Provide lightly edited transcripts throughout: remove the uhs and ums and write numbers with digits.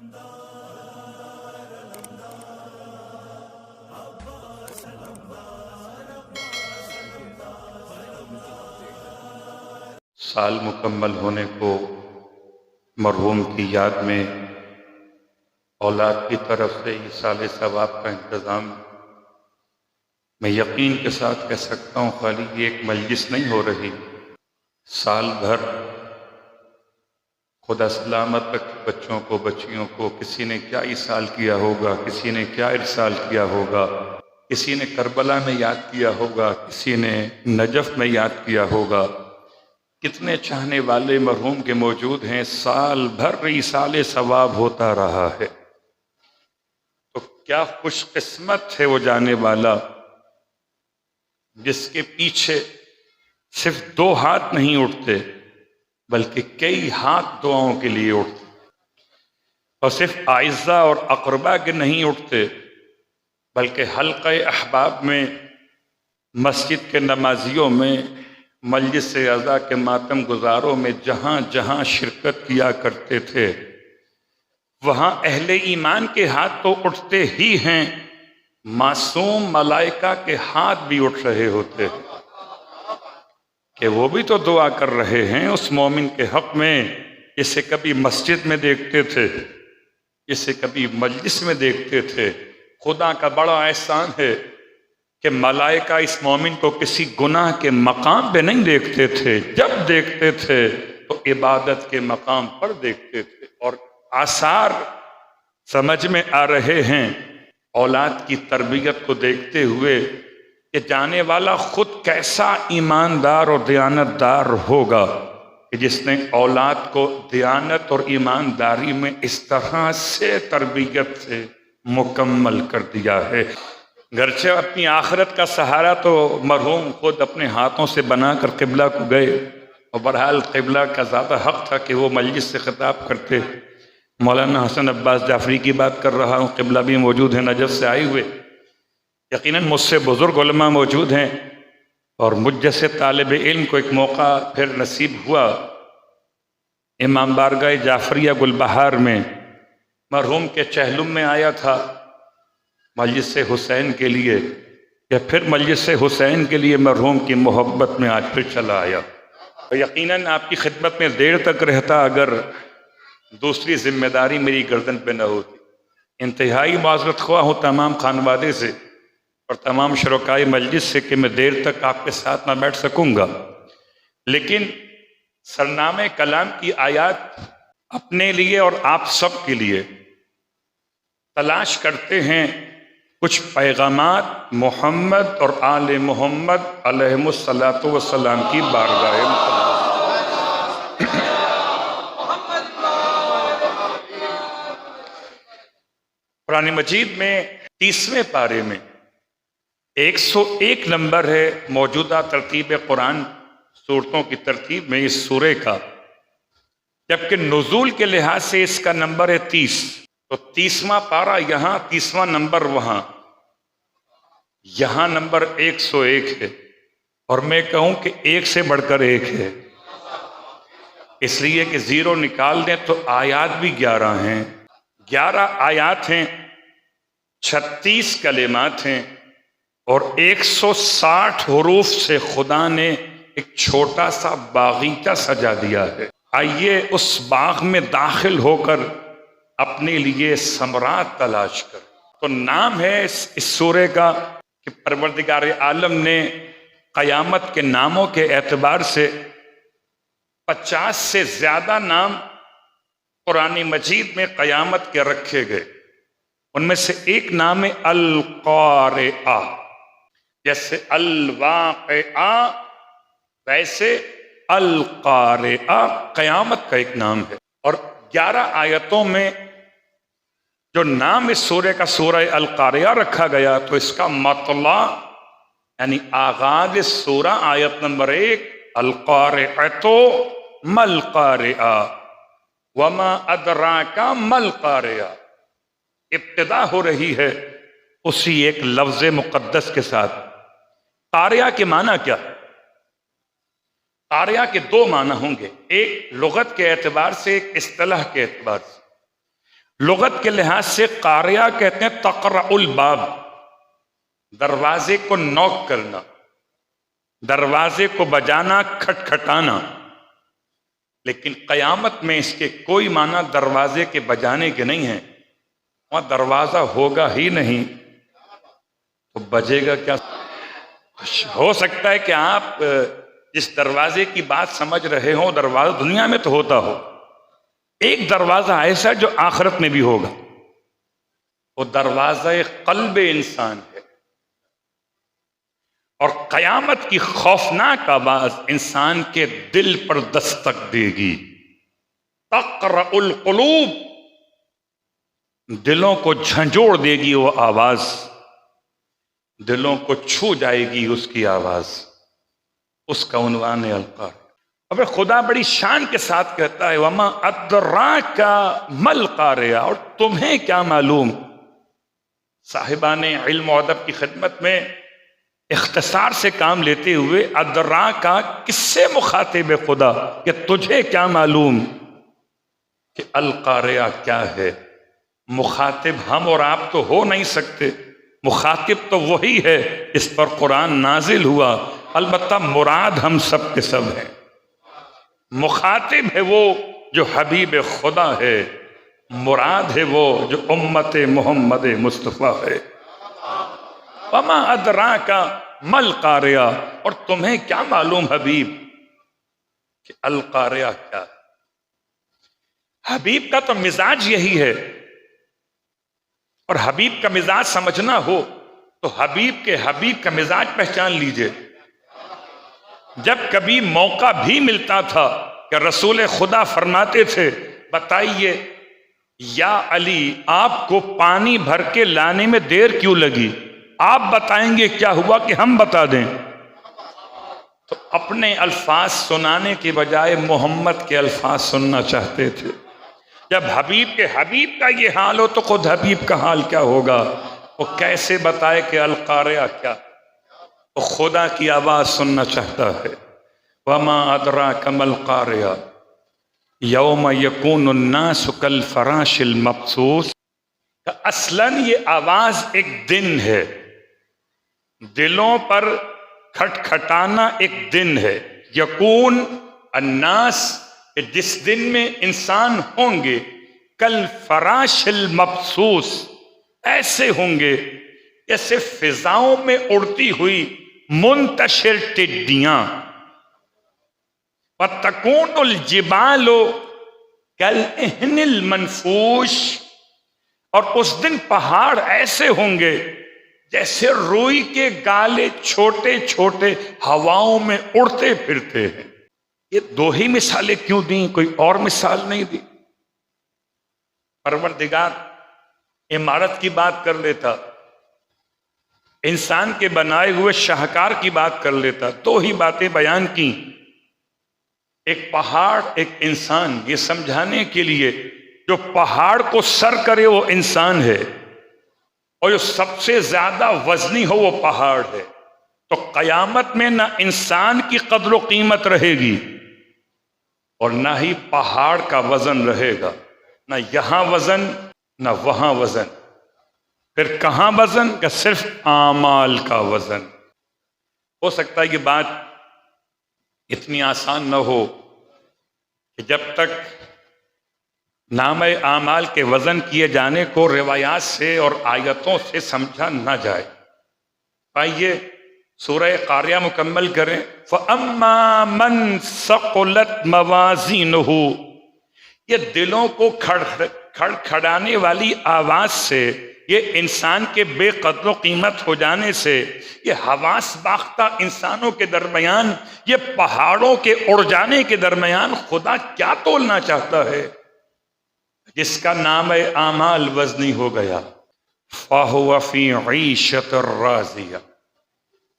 سال مکمل ہونے کو مرحوم کی یاد میں اولاد کی طرف سے ایصال ثواب کا انتظام میں یقین کے ساتھ کہہ سکتا ہوں خالی یہ ایک مجلس نہیں ہو رہی، سال بھر خدا سلامت رکھے بچوں کو بچیوں کو، کسی نے کیا ایصال کیا ہوگا، کسی نے کیا ارسال کیا ہوگا، کسی نے کربلا میں یاد کیا ہوگا، کسی نے نجف میں یاد کیا ہوگا، کتنے چاہنے والے مرحوم کے موجود ہیں، سال بھر ایصال ثواب ہوتا رہا ہے۔ تو کیا خوش قسمت ہے وہ جانے والا جس کے پیچھے صرف 2 ہاتھ نہیں اٹھتے بلکہ کئی ہاتھ دعاؤں کے لیے اٹھتے، اور صرف اعزاء اور اقربا کے نہیں اٹھتے بلکہ حلقہ احباب میں، مسجد کے نمازیوں میں، مجلس عزا کے ماتم گزاروں میں جہاں جہاں شرکت کیا کرتے تھے وہاں اہل ایمان کے ہاتھ تو اٹھتے ہی ہیں، معصوم ملائکہ کے ہاتھ بھی اٹھ رہے ہوتے ہیں کہ وہ بھی تو دعا کر رہے ہیں اس مومن کے حق میں جسے کبھی مسجد میں دیکھتے تھے، جسے کبھی مجلس میں دیکھتے تھے۔ خدا کا بڑا احسان ہے کہ ملائکہ اس مومن کو کسی گناہ کے مقام پہ نہیں دیکھتے تھے، جب دیکھتے تھے تو عبادت کے مقام پر دیکھتے تھے، اور آثار سمجھ میں آ رہے ہیں اولاد کی تربیت کو دیکھتے ہوئے کہ جانے والا خود کیسا ایماندار اور دیانتدار ہوگا کہ جس نے اولاد کو دیانت اور ایمانداری میں اس طرح سے تربیت سے مکمل کر دیا ہے۔ گرچہ اپنی آخرت کا سہارا تو مرحوم خود اپنے ہاتھوں سے بنا کر قبلہ کو گئے، اور بہرحال قبلہ کا زیادہ حق تھا کہ وہ مجلس سے خطاب کرتے۔ مولانا حسن عباس جعفری کی بات کر رہا ہوں، قبلہ بھی موجود ہیں نجف سے آئے ہوئے، یقیناً مجھ سے بزرگ علماء موجود ہیں، اور مجھ جیسے طالب علم کو ایک موقع پھر نصیب ہوا امام بارگاہ جعفریہ گلبہار میں، مرحوم کے چہلم میں آیا تھا مجلس حسین کے لیے، یا پھر مجلس حسین کے لیے مرحوم کی محبت میں آج پھر چلا آیا۔ تو یقیناً آپ کی خدمت میں دیر تک رہتا اگر دوسری ذمہ داری میری گردن پہ نہ ہوتی۔ انتہائی معذرت خواہ ہوں تمام خانوادے سے اور تمام شرکائے مجلس سے کہ میں دیر تک آپ کے ساتھ نہ بیٹھ سکوں گا، لیکن سرنامے کلام کی آیات اپنے لیے اور آپ سب کے لیے تلاش کرتے ہیں کچھ پیغامات محمد اور آل محمد علیہم الصلاۃ والسلام کی بارگاہ مقدس۔ قرآن مجید میں 30ویں پارے میں 101 نمبر ہے موجودہ ترتیب قرآن صورتوں کی ترتیب میں اس سورے کا، جبکہ نزول کے لحاظ سے اس کا نمبر ہے 30، تو 30واں پارہ یہاں، 30واں نمبر وہاں، یہاں نمبر 101 ہے، اور میں کہوں کہ 1 سے بڑھ کر 1 ہے، اس لیے کہ 0 نکال دیں تو آیات بھی 11 ہیں، 11 آیات ہیں، 36 کلمات ہیں، اور 160 حروف سے خدا نے ایک چھوٹا سا باغیچہ سجا دیا ہے۔ آئیے اس باغ میں داخل ہو کر اپنے لیے ثمرات تلاش کر۔ تو نام ہے اس سورے کا کہ پروردگار عالم نے قیامت کے ناموں کے اعتبار سے 50 سے زیادہ نام قرآن مجید میں قیامت کے رکھے گئے، ان میں سے ایک نام ہے القارعہ، جیسے الواقعہ ویسے القارعہ قیامت کا ایک نام ہے۔ اور 11 آیتوں میں جو نام اس سورے کا سورہ القارعہ رکھا گیا تو اس کا مطلع یعنی آغاز سورہ آیت نمبر 1 القارعۃ ما القارعہ وما ادراک ما القارعہ، ابتدا ہو رہی ہے اسی ایک لفظ مقدس کے ساتھ۔ قارعہ کے معنی کیا؟ قارعہ کے 2 معنی ہوں گے، ایک لغت کے اعتبار سے، ایک اصطلاح کے اعتبار سے۔ لغت کے لحاظ سے قاریہ کہتے ہیں تقرع الباب، دروازے کو نوک کرنا، دروازے کو بجانا، کھٹکھٹانا. لیکن قیامت میں اس کے کوئی معنی دروازے کے بجانے کے نہیں ہیں. وہاں دروازہ ہوگا ہی نہیں تو بجے گا کیا؟ ہو سکتا ہے کہ آپ جس دروازے کی بات سمجھ رہے ہوں دروازہ دنیا میں تو ہوتا ہو، ایک دروازہ ایسا جو آخرت میں بھی ہوگا، وہ دروازہ قلب انسان ہے. اور قیامت کی خوفناک آواز انسان کے دل پر دستک دے گی. تقرع القلوب، دلوں کو جھنجھوڑ دے گی وہ آواز، دلوں کو چھو جائے گی اس کی آواز. اس کا عنوان ہے القاریہ. اب خدا بڑی شان کے ساتھ کہتا ہے وما ادراک مل قاریہ، اور تمہیں کیا معلوم. صاحبان علم و ادب کی خدمت میں اختصار سے کام لیتے ہوئے ادراک کس سے مخاطب ہے خدا کہ تجھے کیا معلوم کہ القاریہ کیا ہے. مخاطب ہم اور آپ تو ہو نہیں سکتے، مخاطب تو وہی ہے اس پر قرآن نازل ہوا. البتہ مراد ہم سب کے سب ہیں. مخاطب ہے وہ جو حبیب خدا ہے، مراد ہے وہ جو امت محمد مصطفیٰ ہے. وما ادراک مل قاریہ، اور تمہیں کیا معلوم حبیب کہ القاریہ کیا ہے. حبیب کا تو مزاج یہی ہے، اور حبیب کا مزاج سمجھنا ہو تو حبیب کا مزاج پہچان لیجئے. جب کبھی موقع بھی ملتا تھا کہ رسول خدا فرماتے تھے بتائیے یا علی آپ کو پانی بھر کے لانے میں دیر کیوں لگی، آپ بتائیں گے کیا ہوا کہ ہم بتا دیں. تو اپنے الفاظ سنانے کے بجائے محمد کے الفاظ سننا چاہتے تھے. جب حبیب کا یہ حال ہو تو خود حبیب کا حال کیا ہوگا. وہ کیسے بتائے کہ القاریہ کیا، وہ خدا کی آواز سننا چاہتا ہے. وما ادراک ما القاریہ یوم یکون الناس کالفراش المبثوث. اصلاً یہ آواز ایک دن ہے، دلوں پر کھٹکھٹانا ایک دن ہے. یکون الناس، جس دن میں انسان ہوں گے کالفراش المبثوث، ایسے ہوں گے جیسے فضاؤں میں اڑتی ہوئی منتشر ٹڈیاں. وَتَكُونُ الْجِبَالُ كَالْإِهْنِ الْمَنْفُوشِ، اور اس دن پہاڑ ایسے ہوں گے جیسے روئی کے گالے چھوٹے چھوٹے ہواؤں میں اڑتے پھرتے ہیں. یہ دو ہی مثالیں کیوں دیں، کوئی اور مثال نہیں دی. پروردگار عمارت کی بات کر لیتا، انسان کے بنائے ہوئے شاہکار کی بات کر لیتا. دو ہی باتیں بیان کی، ایک پہاڑ ایک انسان، یہ سمجھانے کے لیے جو پہاڑ کو سر کرے وہ انسان ہے، اور جو سب سے زیادہ وزنی ہو وہ پہاڑ ہے. تو قیامت میں نہ انسان کی قدر و قیمت رہے گی اور نہ ہی پہاڑ کا وزن رہے گا. نہ یہاں وزن نہ وہاں وزن. پھر کہاں وزن؟ کہ صرف اعمال کا وزن. ہو سکتا ہے یہ بات اتنی آسان نہ ہو کہ جب تک نامہ اعمال کے وزن کیے جانے کو روایات سے اور آیتوں سے سمجھا نہ جائے. آئیے سورہ قاریہ مکمل کریں. فَأَمَّا مَنْ ثَقُلَتْ مَوَازِينُهُ، یہ دلوں کو کھڑکھڑانے والی آواز سے، یہ انسان کے بے قدر و قیمت ہو جانے سے، یہ حواس باختہ انسانوں کے درمیان، یہ پہاڑوں کے اڑ جانے کے درمیان خدا کیا تولنا چاہتا ہے؟ جس کا نام اعمال وزنی ہو گیا، فَهُوَ فِي عِيشَةٍ رَاضِيَةٍ،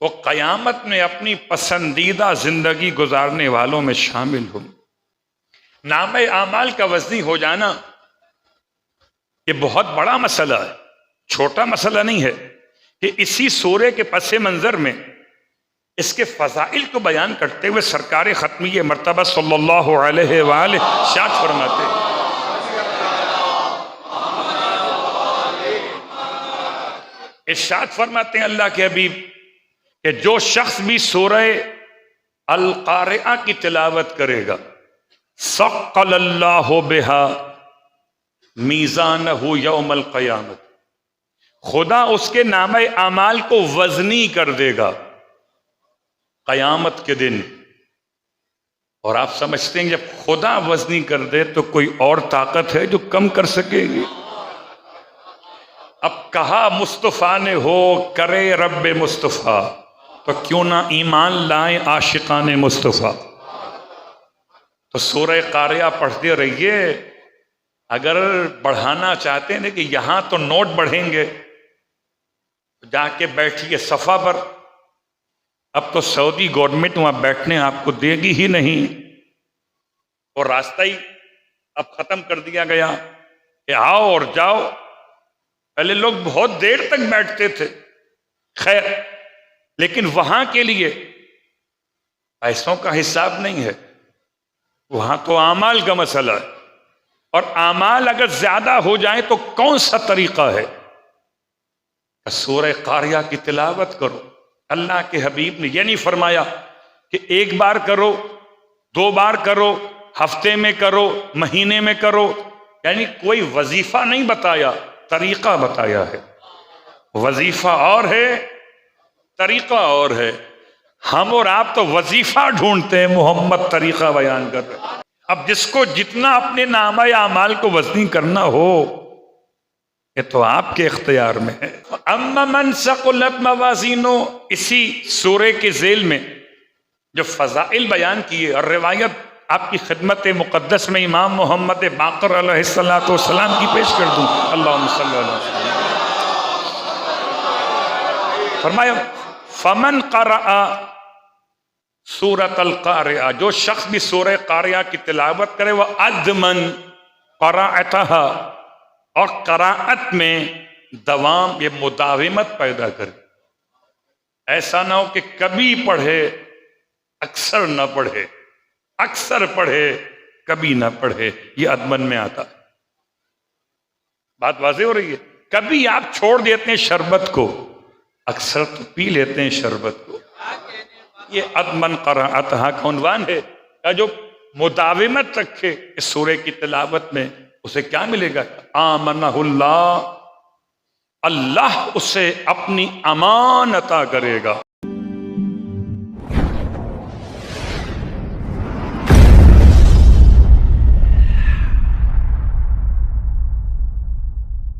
وہ قیامت میں اپنی پسندیدہ زندگی گزارنے والوں میں شامل ہوں. نام اعمال کا وزنی ہو جانا یہ بہت بڑا مسئلہ ہے، چھوٹا مسئلہ نہیں ہے. کہ اسی سورے کے پس منظر میں اس کے فضائل کو بیان کرتے ہوئے سرکار ختمی مرتبہ صلی اللہ علیہ وآلہ ارشاد فرماتے ارشاد فرماتے ہیں اللہ کے حبیب کہ جو شخص بھی سورہ القارعہ کی تلاوت کرے گا ثقل اللہ بہا میزانہ یوم القیامت، خدا اس کے نامہ اعمال کو وزنی کر دے گا قیامت کے دن۔ اور آپ سمجھتے ہیں جب خدا وزنی کر دے تو کوئی اور طاقت ہے جو کم کر سکے گی؟ اب کہا مصطفیٰ نے ہو کرے رب مصطفیٰ، تو کیوں نہ ایمان لائیں عاشقان مصطفیٰ۔ تو سورہ قارعہ پڑھتے رہیے، اگر بڑھانا چاہتے ہیں کہ یہاں تو نوٹ بڑھیں گے، جا کے بیٹھیے صفا پر، اب تو سعودی گورنمنٹ وہاں بیٹھنے آپ کو دے گی ہی نہیں، اور راستہ ہی اب ختم کر دیا گیا کہ آؤ اور جاؤ۔ پہلے لوگ بہت دیر تک بیٹھتے تھے، خیر، لیکن وہاں کے لیے پیسوں کا حساب نہیں ہے، وہاں تو اعمال کا مسئلہ ہے، اور اعمال اگر زیادہ ہو جائیں تو کون سا طریقہ ہے؟ سورہ قاریہ کی تلاوت کرو۔ اللہ کے حبیب نے یہ نہیں فرمایا کہ ایک بار کرو، دو بار کرو، ہفتے میں کرو، مہینے میں کرو، یعنی کوئی وظیفہ نہیں بتایا، طریقہ بتایا ہے۔ وظیفہ اور ہے، طریقہ اور ہے۔ ہم اور آپ تو وظیفہ ڈھونڈتے ہیں، محمد طریقہ بیان کر رہے ہیں۔ اب جس کو جتنا اپنے نامہ اعمال کو وزنی کرنا ہو، یہ تو آپ کے اختیار میں ہے۔ اما من ثقلت موازینہ، اسی سورے کے ذیل میں جو فضائل بیان کیے، اور روایت آپ کی خدمت مقدس میں امام محمد باقر علیہ السلام کی پیش کر دوں۔ اللہم صلی اللہ علیہ وسلم۔ فرمایا فمن قرأ سورۃ القارعہ، جو شخص بھی سورہ قارعہ کی تلاوت کرے، وہ ادمن قراءتها، اور قراءت میں دوام، یہ مداومت پیدا کرے۔ ایسا نہ ہو کہ کبھی پڑھے اکثر نہ پڑھے، اکثر پڑھے کبھی نہ پڑھے، یہ ادمن میں آتا ہے۔ بات واضح ہو رہی ہے؟ کبھی آپ چھوڑ دیتے ہیں شربت کو، اکثر تو پی لیتے ہیں شربت کو۔ یہ ادمن قراءتها کا عنوان ہے، جو مداومت رکھے اس سورے کی تلاوت میں، اسے کیا ملے گا؟ آمنہ اللہ، اللہ اسے اپنی امان عطا کرے گا۔